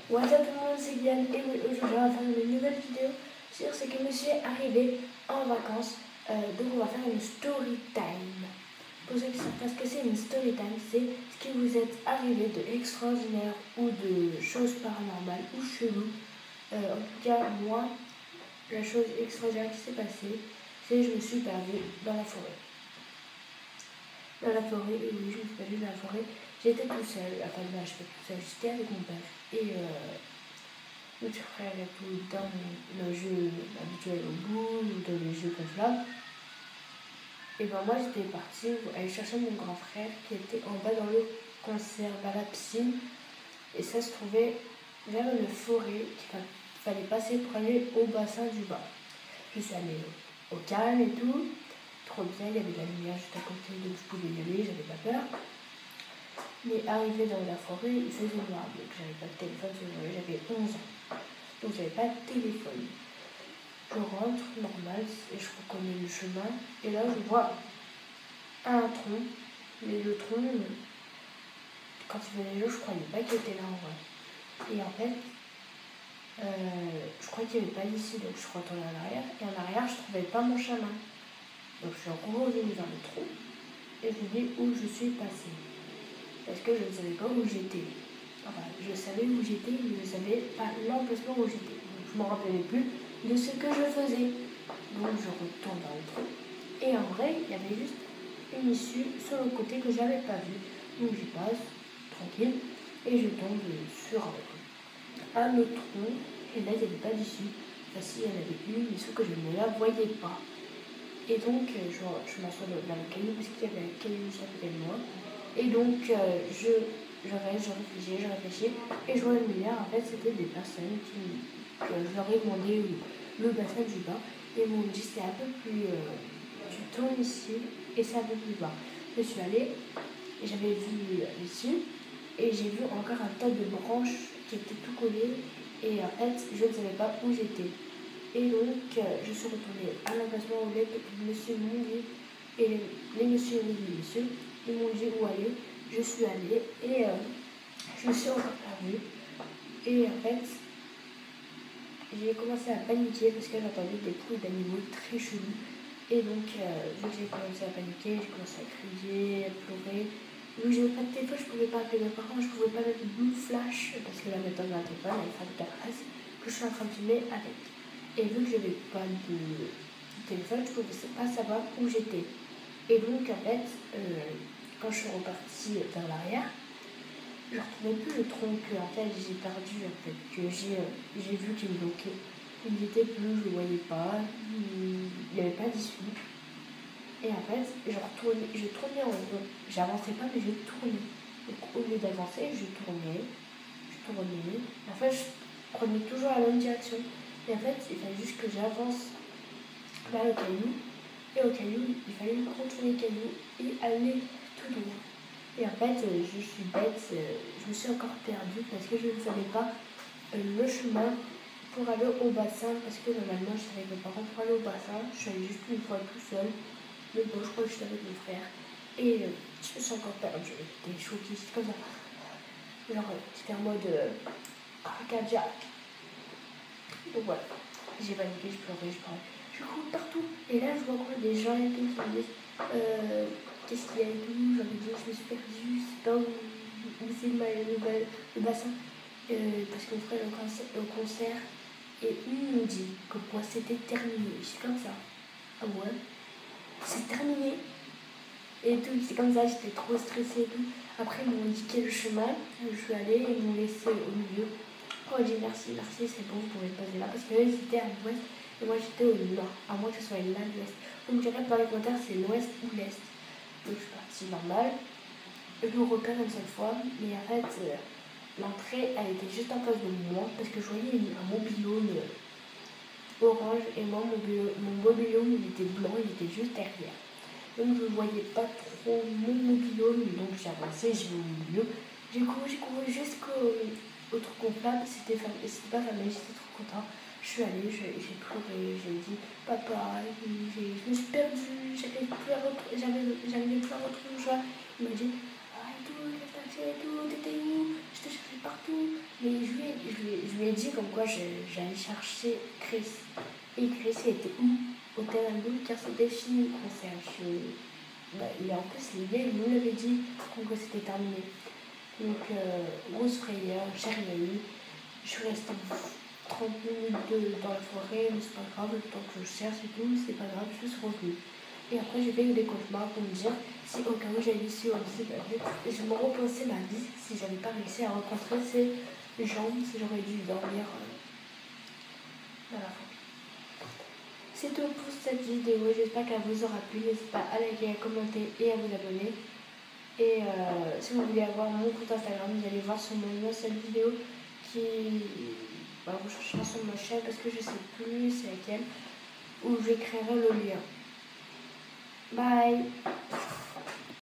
What's up tout le monde, c'est Guyane et oui, aujourd'hui on va faire une nouvelle vidéo sur ce que monsieur est arrivé en vacances. Donc on va faire une story time. Pour ceux qui savent pas ce que c'est une story time, c'est ce qui vous est arrivé de extraordinaire ou de choses paranormales ou cheloues. En tout cas, moi, la chose extraordinaire qui s'est passée, c'est que je me suis perdue dans la forêt. Et oui, je me suis perdue dans la forêt. J'étais tout seul, enfin je suis pas tout seul, j'étais avec mon père et mon petit frère et tout dans le jeu habituel au bout, ou dans les jeux comme ça. Et ben moi j'étais partie aller chercher mon grand frère qui était en bas dans le conserve à la piscine et ça se trouvait vers une forêt qu'il fallait passer pour aller au bassin du bas. Je suis allée au calme et tout, trop bien, il y avait de la lumière juste à côté donc je pouvais y aller, j'avais pas peur. Mais arrivé dans la forêt, il faisait noir, donc j'avais pas de téléphone ce jour-là, j'avais 11 ans. Donc j'avais pas de téléphone. Je rentre, normal, et je reconnais le chemin, et là je vois un tronc, mais le tronc, quand il venait là, je croyais pas qu'il était là en vrai. Et en fait, je crois qu'il n'y avait pas d'ici, donc je suis retournée en arrière, et en arrière, je trouvais pas mon chemin. Donc je suis revenue vers le trou, et je me dis où je suis passée. Parce que je ne savais pas où j'étais. Enfin, je savais où j'étais, mais je ne savais pas l'emplacement où j'étais. Donc, je ne me rappelais plus de ce que je faisais. Donc, je retourne dans le trou. Et en vrai, il y avait juste une issue sur le côté que je n'avais pas vue. Donc, j'y passe, tranquille, et je tombe sur un autre trou. Et là, il n'y avait pas d'issue. Enfin, si, il y en avait une, mais sauf que je ne la voyais pas. Et donc, je m'assois dans le caillou, parce qu'il y avait un caillou juste à côté de moi. Et donc, je réfléchis, et je vois une lumière. En fait, c'était des personnes que je leur ai demandé le bassin du bas, et ils m'ont dit c'est un peu plus. Tu tournes ici, et c'est un peu plus bas. Je suis allée, et j'avais vu ici, et j'ai vu encore un tas de branches qui étaient tout collées, et en fait, je ne savais pas où j'étais. Et donc, je suis retournée à l'emplacement où les messieurs m'ont dit, et les messieurs ils m'ont dit où aller. Je suis allée et je me suis encore perdue. Et en fait, j'ai commencé à paniquer parce que j'entendais des bruits d'animaux très chelous. Et donc, vu que j'ai commencé à paniquer, j'ai commencé à crier, à pleurer. Vu que j'avais pas de téléphone, je pouvais pas appeler mes parents, je pouvais pas mettre de Blue Flash parce que la méthode d'un téléphone, elle fait de la phrase que je suis en train de filmer avec. Et vu que j'avais pas de téléphone, je pouvais pas savoir où j'étais. Et donc, en fait, quand je suis repartie vers l'arrière, je ne retrouvais plus le tronc que en fait, j'ai perdu, en fait, que j'ai vu qu'il me bloquait. Il n'était plus, je ne le voyais pas, il n'y avait pas d'issue. Et en fait, je tournais en rond. J'avançais pas, mais je tournais. Donc, au lieu d'avancer, je tournais. En fait, je prenais toujours la même direction. Et en fait, il fallait juste que j'avance vers le caillou. Et au caillou, il fallait contourner le caillou et aller tout droit. Et en fait, je suis bête, je me suis encore perdue parce que je ne savais pas le chemin pour aller au bassin. Parce que normalement, je savais mes parents pour aller au bassin. Je suis allée juste une fois tout seul. Mais bon, je crois que j'étais avec mon frère. Et je me suis encore perdue. J'étais choquée, c'était comme ça. Genre, j'étais en mode cardiaque. Donc voilà, j'ai paniqué, je pleurais. Je cours partout. Et là, je vois quoi des gens et tout qui me disent qu'est-ce qu'il y a et tout. J'avais dit, je me suis perdue, c'est pas où c'est le bassin. Parce qu'on ferait le concert. Et il nous dit que quoi c'était terminé. Je suis comme ça. Ah ouais, c'est terminé. Et tout, c'est comme ça, j'étais trop stressée et tout. Après, ils m'ont indiqué le chemin. Je suis allée et ils m'ont laissé au milieu. Oh, j'ai dit merci, c'est bon, vous pouvez me poser là. Parce que eux, ils étaient à l'ouest et moi, j'étais au nord. À moins que ce soit là, l'ouest. Donc, je dirais dans les commentaires, c'est l'ouest ou l'est. Donc, je suis partie normale. Je me repère une seule fois. Mais en fait, l'entrée, elle était juste en face de moi. Parce que je voyais un mobil-home orange. Et moi, mon mobil-home, il était blanc, il était juste derrière. Donc, je ne voyais pas trop mon mobil-home. Donc, j'ai avancé, j'ai vu au milieu. J'ai couru jusqu'au truc gonflable, c'était pas fermé, j'étais trop contente. Je suis allée, j'ai pleuré, j'ai dit papa, je me suis perdue, j'arrivais plus à retrouver mon choix. Il m'a dit ah et tout, qu'est-ce que t'as fait et tout, t'étais où? Je te cherchais partout. Mais je lui ai dit comme quoi j'allais chercher Chris. Et Chris était où? Au terrain de car c'était fini le concert. Et en plus, les gars, ils nous l'avaient dit que c'était terminé. Donc, grosse frayeur, j'ai rien eu. Je suis restée 30 minutes dans la forêt, mais c'est pas grave, le temps que je cherche et tout, c'est pas grave, je suis revenue. Et après, j'ai fait des cauchemars pour me dire si au cas où j'avais su au lycée, je me repensais ma vie si j'avais pas réussi à rencontrer ces gens, si j'aurais dû dormir à la fin. C'est tout pour cette vidéo, j'espère qu'elle vous aura plu. N'hésitez pas à liker, à commenter et à vous abonner. Et si vous voulez avoir mon compte Instagram, vous allez voir sur mon ancienne vidéo qui... vous chercherez sur ma chaîne parce que je sais plus c'est laquelle, où j'écrirai le lien. Bye.